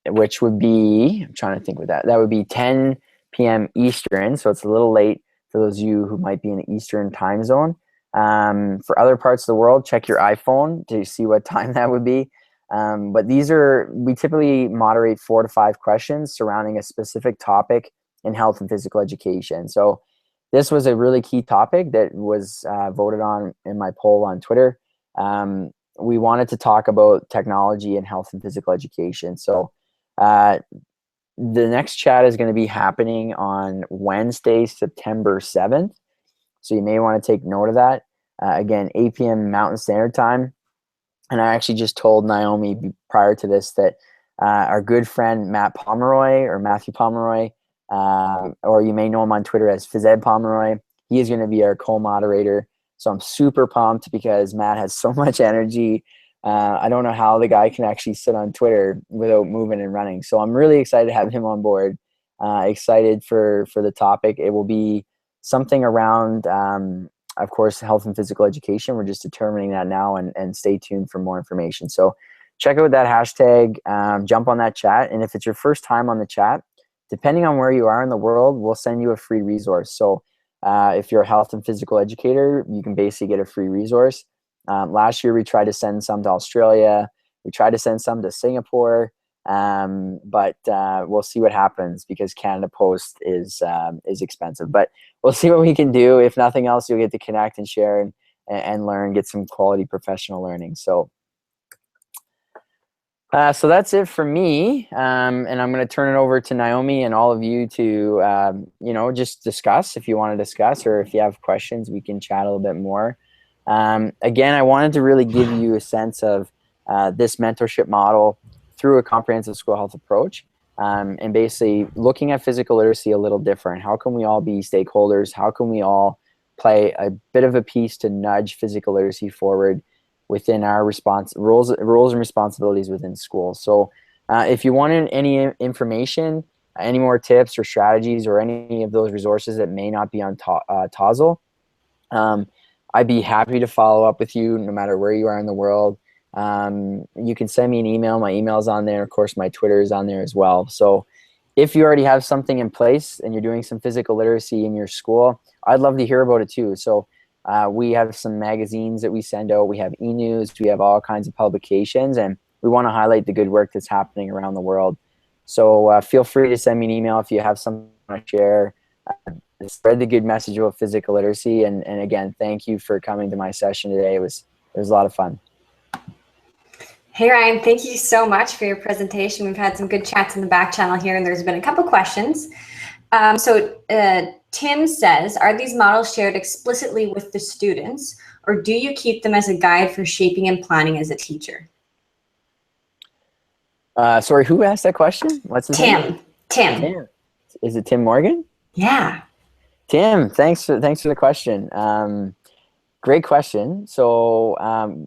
which would be, I'm trying to think with that would be 10 p.m. Eastern. So it's a little late for those of you who might be in the Eastern time zone. For other parts of the world, check your iPhone to see what time that would be. But we typically moderate 4 to 5 questions surrounding a specific topic in health and physical education. So this was a really key topic that was voted on in my poll on Twitter. We wanted to talk about technology and health and physical education. So the next chat is going to be happening on Wednesday, September 7th. So you may want to take note of that. Again, 8 p.m. Mountain Standard Time. And I actually just told Naomi prior to this that our good friend Matthew Pomeroy, or you may know him on Twitter as Physed Pomeroy, he is going to be our co-moderator. So I'm super pumped because Matt has so much energy. I don't know how the guy can actually sit on Twitter without moving and running. So I'm really excited to have him on board. Excited for the topic. It will be something around, of course, health and physical education. We're just determining that now, and stay tuned for more information. So check out that hashtag, jump on that chat. And if it's your first time on the chat, depending on where you are in the world, we'll send you a free resource. So if you're a health and physical educator, you can basically get a free resource. Last year, we tried to send some to Australia. We tried to send some to Singapore. But we'll see what happens because Canada Post is expensive. But we'll see what we can do. If nothing else, you'll get to connect and share and learn, get some quality professional learning. So that's it for me. And I'm going to turn it over to Naomi and all of you to, just discuss if you want to discuss, or if you have questions, we can chat a little bit more. Again, I wanted to really give you a sense of this mentorship model through a comprehensive school health approach, and basically looking at physical literacy a little different. How can we all be stakeholders? How can we all play a bit of a piece to nudge physical literacy forward within our roles and responsibilities within schools? So if you wanted any information, any more tips or strategies, or any of those resources that may not be on Tozzle, I'd be happy to follow up with you no matter where you are in the world. You can send me an email. My email's on there. Of course, my Twitter is on there as well. So if you already have something in place and you're doing some physical literacy in your school, I'd love to hear about it too. So we have some magazines that we send out. We have e-news. We have all kinds of publications, and we want to highlight the good work that's happening around the world. So feel free to send me an email if you have something to share. Spread the good message about physical literacy. And again, thank you for coming to my session today. It was a lot of fun. Hey, Ryan, thank you so much for your presentation. We've had some good chats in the back channel here, and there's been a couple questions. Tim says, are these models shared explicitly with the students, or do you keep them as a guide for shaping and planning as a teacher? Sorry, who asked that question? What's his name? Tim. Tim. Is it Tim Morgan? Yeah. Tim, thanks for the question. Great question. So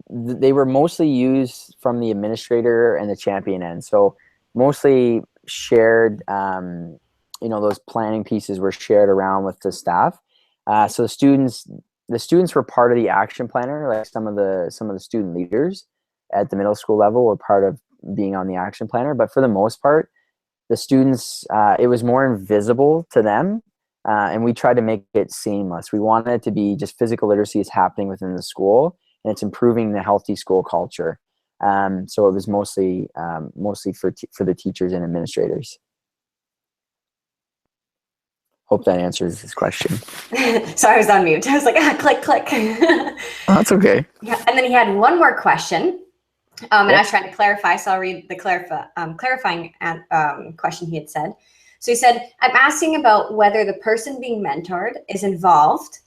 they were mostly used from the administrator and the champion end. So mostly shared, those planning pieces were shared around with the staff. So the students were part of the action planner. Like some of the student leaders at the middle school level were part of being on the action planner. But for the most part, the students, it was more invisible to them. And we tried to make it seamless. We wanted it to be just physical literacy is happening within the school, and it's improving the healthy school culture. So it was mostly for the teachers and administrators. Hope that answers this question. Sorry, I was on mute. I was like, click, click. Oh, that's okay. Yeah, and then he had one more question. And I was trying to clarify, so I'll read the clarifying question he had said. So he said, I'm asking about whether the person being mentored is involved.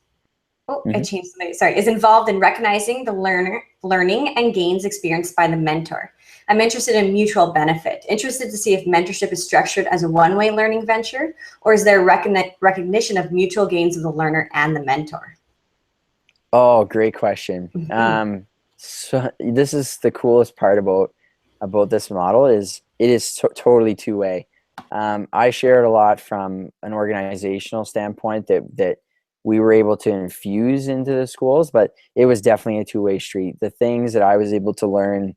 Oh, I changed something. Sorry, is involved in recognizing the learning and gains experienced by the mentor. I'm interested in mutual benefit. Interested to see if mentorship is structured as a one-way learning venture, or is there recognition of mutual gains of the learner and the mentor? Oh, great question. So this is the coolest part about this model is it is totally two-way. I shared a lot from an organizational standpoint that we were able to infuse into the schools, but it was definitely a two-way street. The things that I was able to learn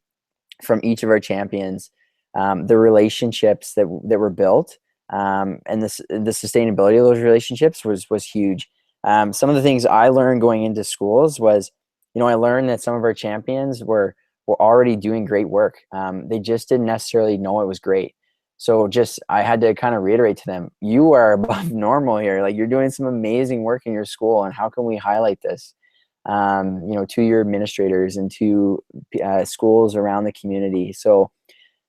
from each of our champions, the relationships that were built, and the sustainability of those relationships was huge. Some of the things I learned going into schools was, I learned that some of our champions were already doing great work. They just didn't necessarily know it was great. So I had to kind of reiterate to them, you are above normal here. Like, you're doing some amazing work in your school, and how can we highlight this? To your administrators and to schools around the community. So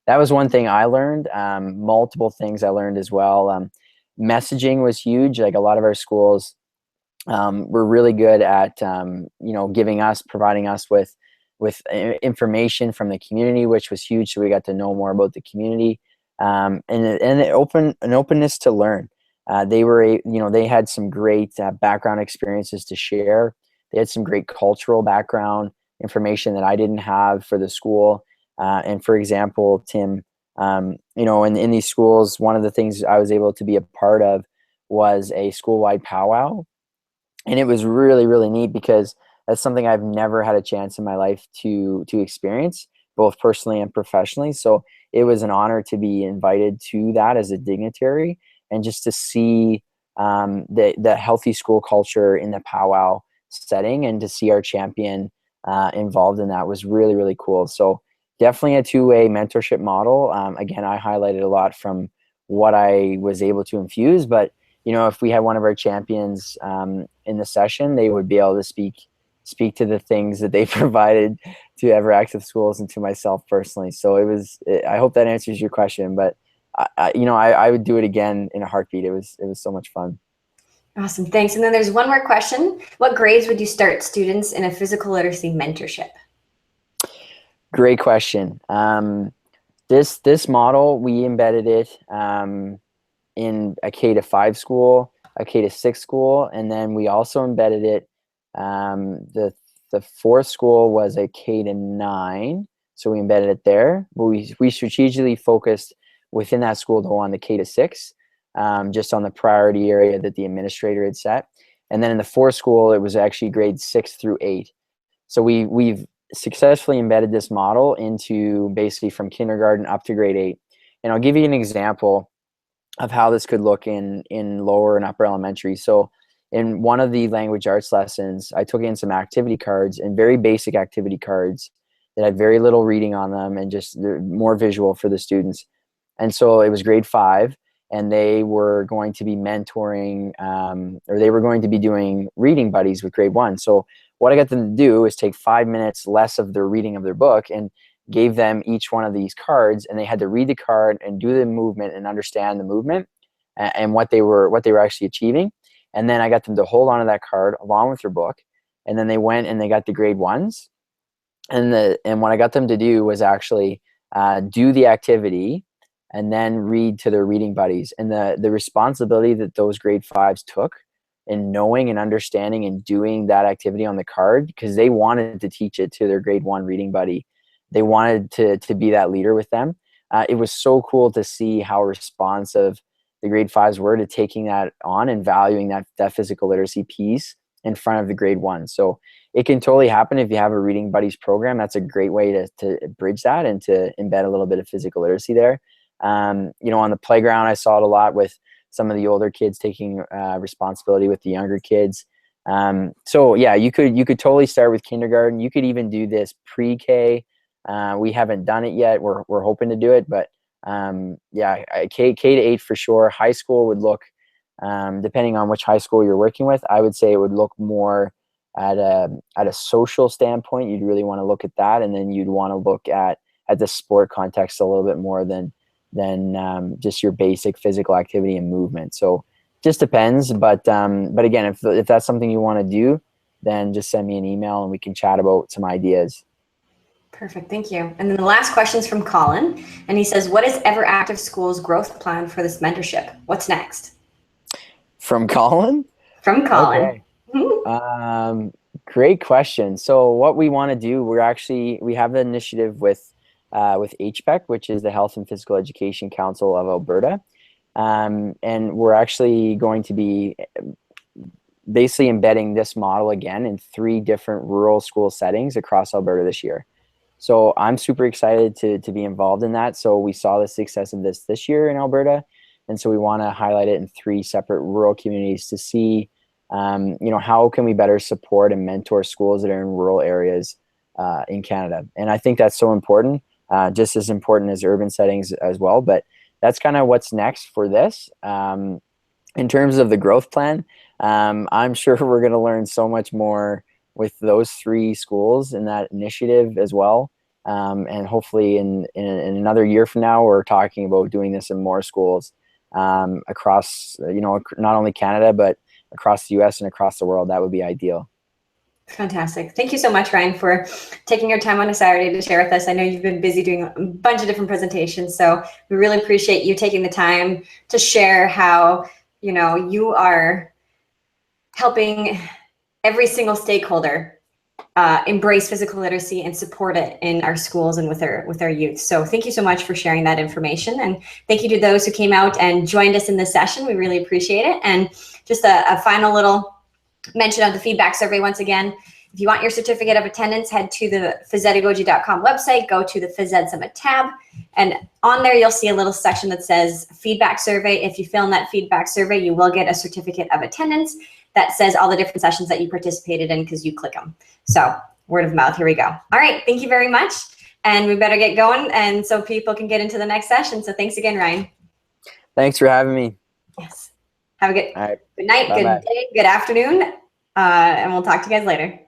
that was one thing I learned. Multiple things I learned as well. Messaging was huge. Like, a lot of our schools were really good at, providing us with information from the community, which was huge. So we got to know more about the community, and an openness to learn. They had some great background experiences to share. They had some great cultural background information that I didn't have for the school. And for example, Tim, in these schools, one of the things I was able to be a part of was a school-wide powwow. And it was really, really neat because that's something I've never had a chance in my life to experience, both personally and professionally. So it was an honor to be invited to that as a dignitary, and just to see the healthy school culture in the powwow setting, and to see our champion involved in that was really, really cool. So definitely a two-way mentorship model. Again, I highlighted a lot from what I was able to infuse, but if we had one of our champions in the session, they would be able to speak to the things that they provided to Ever Active Schools and to myself personally. So I hope that answers your question, but I would do it again in a heartbeat. It was so much fun. Awesome, thanks. And then there's one more question. What grades would you start students in a physical literacy mentorship? Great question. This model, we embedded it in a K-5 school, a K-6 school, and then we also embedded it. The fourth school was a K-9, so we embedded it there. But we strategically focused within that school to go on the K-6, just on the priority area that the administrator had set. And then in the fourth school, it was actually grades 6 through 8. So we've successfully embedded this model into basically from kindergarten up to grade 8. And I'll give you an example of how this could look in lower and upper elementary. So in one of the language arts lessons, I took in some activity cards, and very basic activity cards that had very little reading on them, and just more visual for the students. And so it was grade 5, and they were going to be mentoring, or they were going to be doing reading buddies with grade 1. So what I got them to do is take 5 minutes less of their reading of their book, and gave them each one of these cards, and they had to read the card and do the movement and understand the movement and what they were actually achieving. And then I got them to hold on to that card along with their book, and then they went and they got the grade 1s. And what I got them to do was actually do the activity and then read to their reading buddies. And the responsibility that those grade 5s took in knowing and understanding and doing that activity on the card, because they wanted to teach it to their grade 1 reading buddy. They wanted to be that leader with them. It was so cool to see how responsive the grade 5s were to taking that on and valuing that physical literacy piece in front of the grade 1. So it can totally happen if you have a reading buddies program. That's a great way to bridge that and to embed a little bit of physical literacy there. On the playground, I saw it a lot with some of the older kids taking responsibility with the younger kids. So yeah, you could totally start with kindergarten. You could even do this pre-K. We haven't done it yet. We're hoping to do it, but K to 8 for sure. High school would look, depending on which high school you're working with, I would say it would look more at a social standpoint. You'd really want to look at that, and then you'd want to look at the sport context a little bit more than just your basic physical activity and movement. So just depends. But again, if that's something you want to do, then just send me an email and we can chat about some ideas. Perfect. Thank you. And then the last question is from Colin. And he says, what is Everactive School's growth plan for this mentorship? What's next? From Colin? From Colin. Okay. Great question. So what we want to do, we have the initiative with HPEC, which is the Health and Physical Education Council of Alberta. And we're actually going to be basically embedding this model again in 3 different rural school settings across Alberta this year. So I'm super excited to be involved in that. So we saw the success of this year in Alberta. And so we want to highlight it in 3 separate rural communities to see, how can we better support and mentor schools that are in rural areas in Canada. And I think that's so important, just as important as urban settings as well. But that's kind of what's next for this. In terms of the growth plan, I'm sure we're going to learn so much more with those 3 schools in that initiative as well. And hopefully in another year from now, we're talking about doing this in more schools across, not only Canada, but across the US and across the world. That would be ideal. Fantastic. Thank you so much, Ryan, for taking your time on a Saturday to share with us. I know you've been busy doing a bunch of different presentations, so we really appreciate you taking the time to share how, you are helping every single stakeholder embrace physical literacy and support it in our schools and with our youth. So thank you so much for sharing that information. And thank you to those who came out and joined us in this session. We really appreciate it. And just a final little mention of the feedback survey once again. If you want your certificate of attendance, head to the physpedagogy.com website, go to the Phys Ed Summit tab, and on there you'll see a little section that says feedback survey. If you fill in that feedback survey, you will get a certificate of attendance that says all the different sessions that you participated in because you click them. So word of mouth, here we go. All right, thank you very much. And we better get going and so people can get into the next session. So thanks again, Ryan. Thanks for having me. Yes. Have a good All right. night, Bye-bye. Good day, good afternoon, and we'll talk to you guys later.